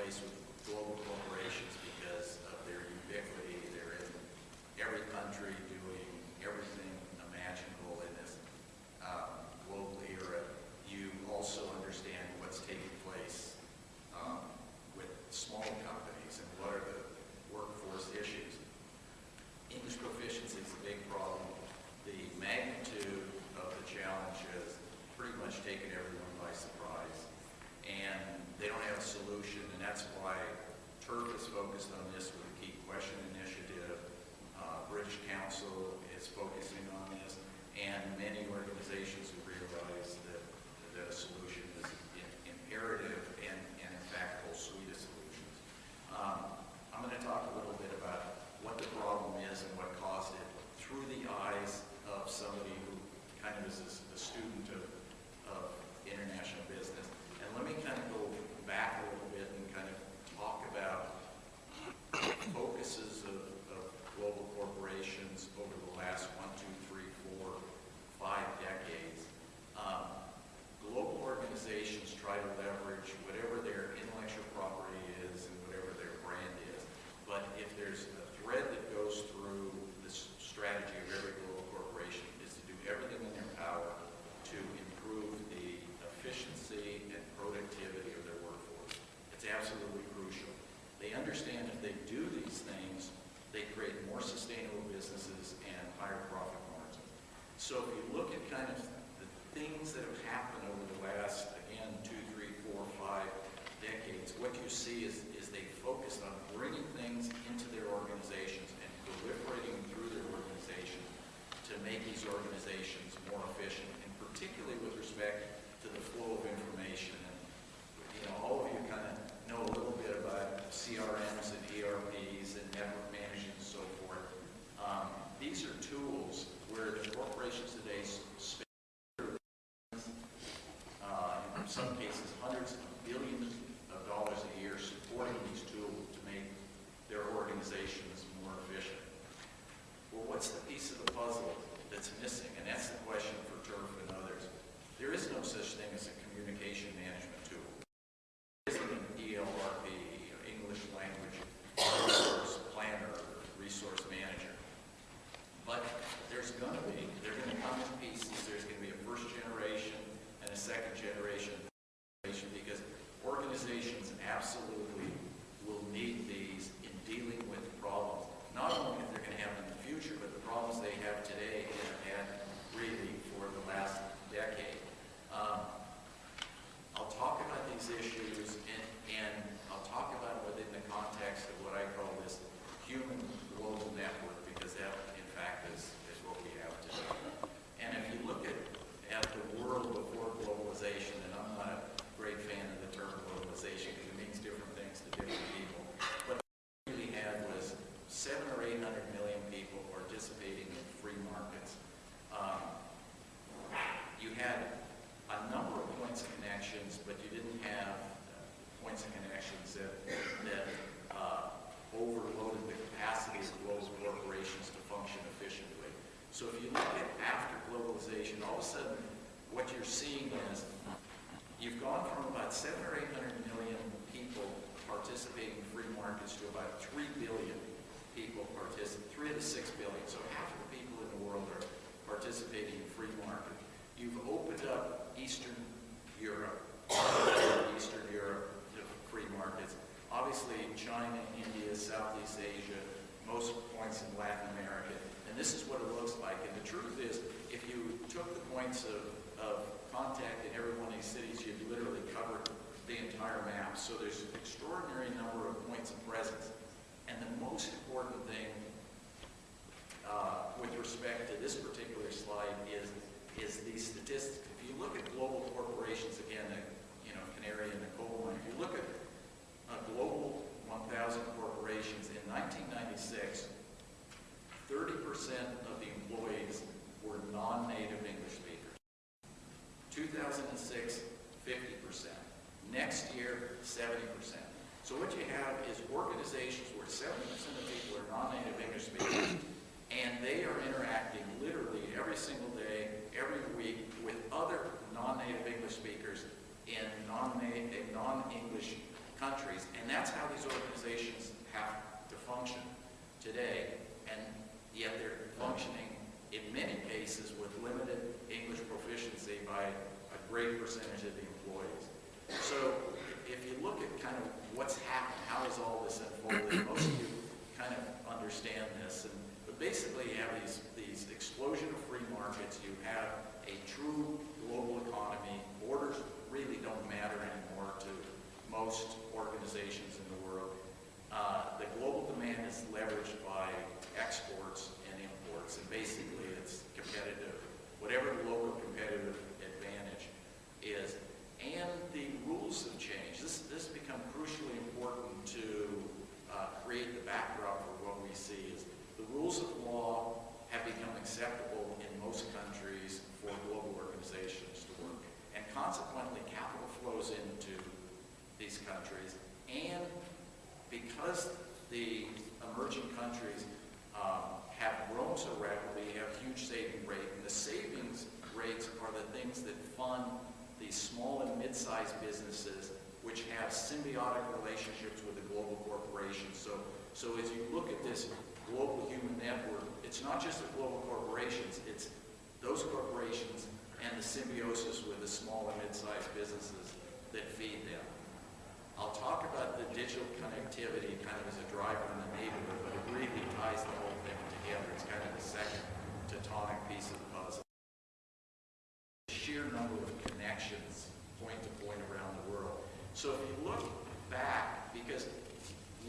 place with global corporations because of their ubiquity. They're in every country doing everything imaginable in this global era. You also understand what's taking place with small companies and what are the workforce issues. English proficiency is a big problem. The magnitude of the challenge has pretty much taken everyone by surprise, and they don't have a solution, and that's why TIRF is focused on this with a key question initiative. British Council is focusing on this, and many organizations have realized that a solution is imperative and in fact, a whole suite of solutions. I'm going to talk a little bit about what the problem is and what caused it through the eyes of somebody who kind of is a student of international business. And let me kind of go back a little bit and kind of talk about focuses of global corporations over the last 1, 2, 3, 4, 5 decades. Global organizations try to leverage whatever their intellectual property is and whatever their brand is. But if there's a thread that goes through this strategy of every global corporation is to do everything in their power to improve the efficiency and productivity of their workforce. It's absolutely crucial. They understand if they do these things, they create more sustainable businesses and higher profit margins. So if you look at kind of the things that have happened over the last, again, 2, 3, 4, 5 decades, what you see is they focused on bringing things into their organizations and proliferating through their organization to make these organizations more efficient, and particularly with respect to the flow of information. And, you know, all of you kind of know a little bit about CRMs and ERPs and network management and so forth. These are tools where the corporations today spend, in some cases, hundreds of billions of dollars a year supporting these tools to make their organizations more efficient. Well, what's the piece of the puzzle that's missing? And that's the question for TIRF and others. There is no such thing as a communication management tool. There isn't an ELRP, English language resource planner, resource manager. But there's going to be, they're going to come in pieces. There's going to be a first generation and a second generation, because organizations absolutely will need these in dealing with problems. Not only if they're going to have them in the future, but the problems they have today and have had really for the last decade. I'll talk about these issues and I'll talk about within the context of what I call this human global network, because that in fact is what we have today. And if you look at the world before globalization, and I'm not a great fan of the term globalization because it means different things to different people, but what we really had was 700 or 800 million people participating in free markets. You had a number of points of connections, but you didn't have points of connections that overloaded the capacity of global corporations to function efficiently. So if you look at after globalization, all of a sudden what you're seeing is you've gone from about 700 or 800 million people participating in free markets to about 3 billion people participating, 3 to 6 billion. So half of the people in the world are participating in free market. You've opened up Eastern Europe to free markets. Obviously, China, India, Southeast Asia, most points in Latin America. And this is what it looks like. And the truth is, if you took the points of contact in every one of these cities, you'd literally cover the entire map. So there's an extraordinary number of points of presence. And the most important thing with respect to this particular slide is these statistics. If you look at global corporations, again, canary in the coal mine, if you look at global 1,000 corporations in 1996, 30% of the employees were non-native English speakers. 2006, 50%. Next year, 70%. So what you have is organizations where 70% of people are non-native English speakers, and they are interacting literally every single day, every week, with other non-native English speakers in non-English countries, and that's how these organizations have to function today, and yet they're functioning in many cases with limited English proficiency by a great percentage of the employees. So if you look at kind of what's happened, how has all this unfolded, most of you kind of understand this. But basically you have these explosion of free markets, you have a true global economy, borders really don't matter anymore to most organizations in the world. The global demand is leveraged by exports and imports, and basically it's competitive, whatever the local competitive advantage is. And the rules have changed. This has become crucially important to create the backdrop for what we see is the rules of law have become acceptable in most countries for global organizations to work. And consequently, capital flows into these countries. And because the emerging countries have grown so rapidly, have huge saving rate, and the savings rates are the things that fund these small and mid-sized businesses which have symbiotic relationships with the global corporations. So as you look at this global human network, it's not just the global corporations, it's those corporations and the symbiosis with the small and mid-sized businesses that feed them. I'll talk about the digital connectivity kind of as a driver in the neighborhood, but it really ties the whole thing together. It's kind of the second tectonic piece of the puzzle. The sheer number of connections point to point around the world. So if you look back, because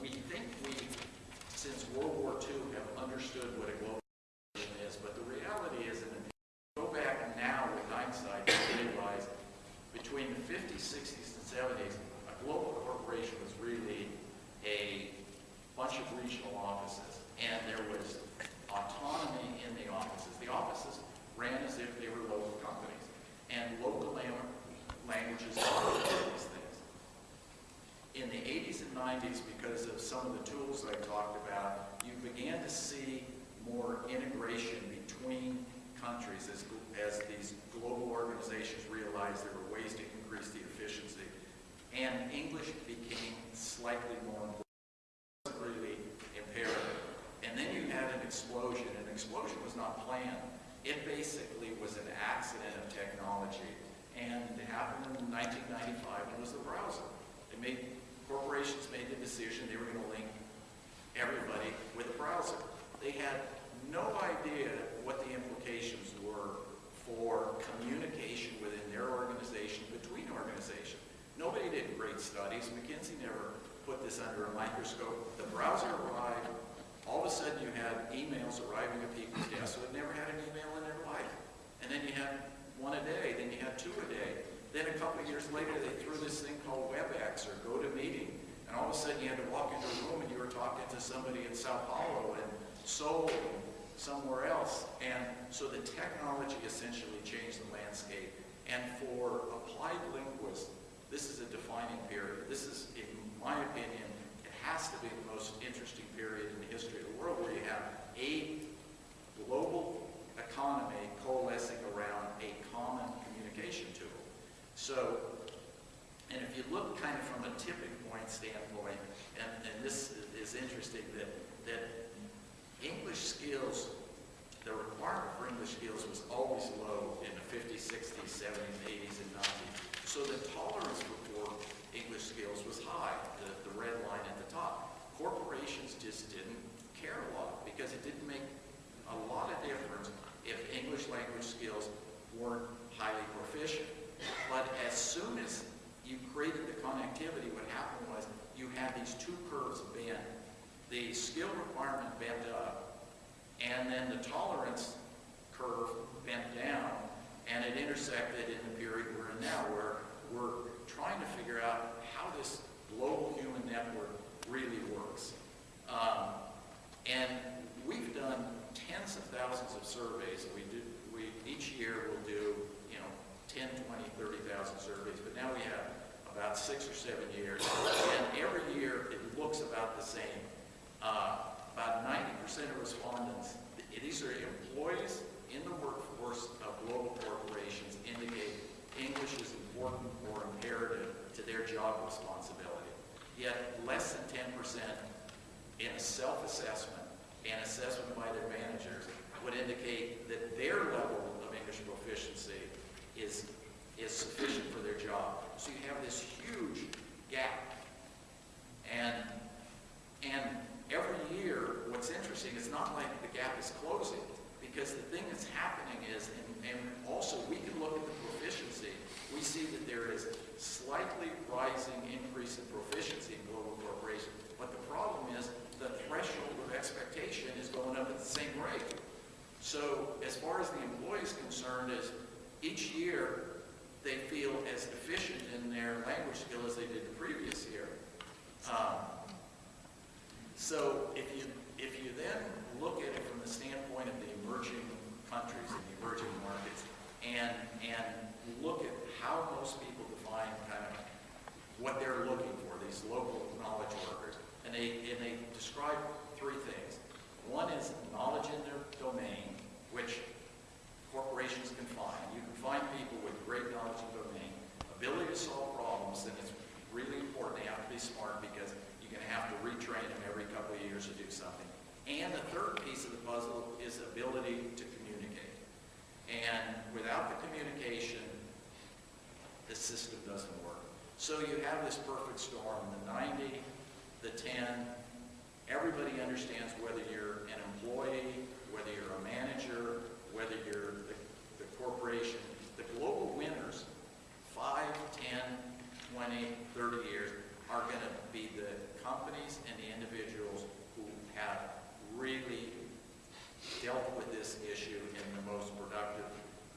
we think we, since World War II, have understood what a globalization is, but the reality is, if you go back now with hindsight, you realize between the 50s, 60s, and 70s, a global corporation was really a bunch of regional offices, and there was autonomy in the offices. The offices ran as if they were local companies, and local languages dominated these things. In the 80s and 90s, because of some of the tools I talked about, you began to see more integration between countries as these global organizations realized there were ways to increase the efficiency. And English became slightly more important, really imperative. And then you had an explosion. An explosion was not planned. It basically was an accident of technology. And it happened in 1995, and it was the browser. Corporations made the decision they were going to link everybody with a browser. They had no idea what the implications were for communication within their organization, between organizations. Nobody did great studies. McKinsey never put this under a microscope. The browser arrived. All of a sudden you had emails arriving at people's desks who had never had an email in their life. And then you had one a day, then you had two a day. Then a couple of years later, they threw this thing called WebEx or GoToMeeting, and all of a sudden you had to walk into a room and you were talking to somebody in Sao Paulo and Seoul and somewhere else. And so the technology essentially changed the landscape. And for applied linguists, this is a defining period. This is, in my opinion, it has to be the most interesting period in the history of the world, where you have a global economy coalescing around a common communication tool. So, and if you look kind of from a tipping point standpoint, and this is interesting, that English skills, the requirement for English skills was always low in the 50s, 60s, 70s, 80s, and 90s. So the tolerance for English skills was high, the red line at the top. Corporations just didn't care a lot because it didn't make a lot of difference if English language skills weren't highly proficient. But as soon as you created the connectivity, what happened was you had these two curves bend. The skill requirement bent up, and then the tolerance curve bent down, and it intersected in the period we're in now, where we're trying to figure out how this global human network really works. And we've done tens of thousands of surveys. Each year we'll do 10, 20, 30,000 surveys, but now we have about 6 or 7 years, and every year it looks about the same. About 90% of respondents, these are employees in the workforce of global corporations, indicate English is important or imperative to their job responsibility. yet less than 10% in a self-assessment and assessment by their managers would indicate that their level of English proficiency is sufficient for their job. So you have this huge gap. And every year, what's interesting, it's not like the gap is closing, because the thing that's happening is, and also we can look at the proficiency, we see that there is slightly rising increase in proficiency in global corporations, but the problem is the threshold of expectation is going up at the same rate. So as far as the employee is concerned, is each year they feel as efficient in their language skill as they did the previous year. So if you then look at it from the standpoint of the emerging countries and the emerging markets, and look at how most people define kind of what they're looking for, these local knowledge workers, and they describe three things. One is knowledge in their domain, which corporations can find. You can find people with great knowledge in domain, ability to solve problems, and it's really important. They have to be smart, because you're going to have to retrain them every couple of years to do something. And the third piece of the puzzle is ability to communicate. And without the communication, the system doesn't work. So you have this perfect storm, the 90, the 10, everybody understands whether you're an employee, whether you're a manager, whether you're the corporation. The global winners, 5, 10, 20, 30 years, are going to be the companies and the individuals who have really dealt with this issue in the most productive,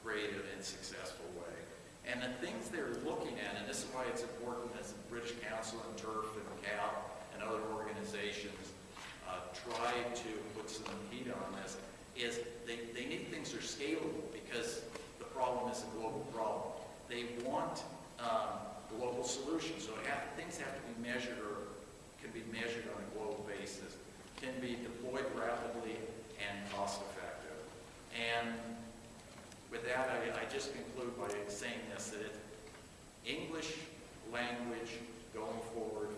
creative, and successful way. And the things they're looking at, and this is why it's important as the British Council and TIRF and CAL and other organizations try to put some heat on this, is they need things that are scalable, because the problem is a global problem. They want global solutions, so things have to be measured, or can be measured on a global basis, can be deployed rapidly and cost effective. And with that, I just conclude by saying this, that English language going forward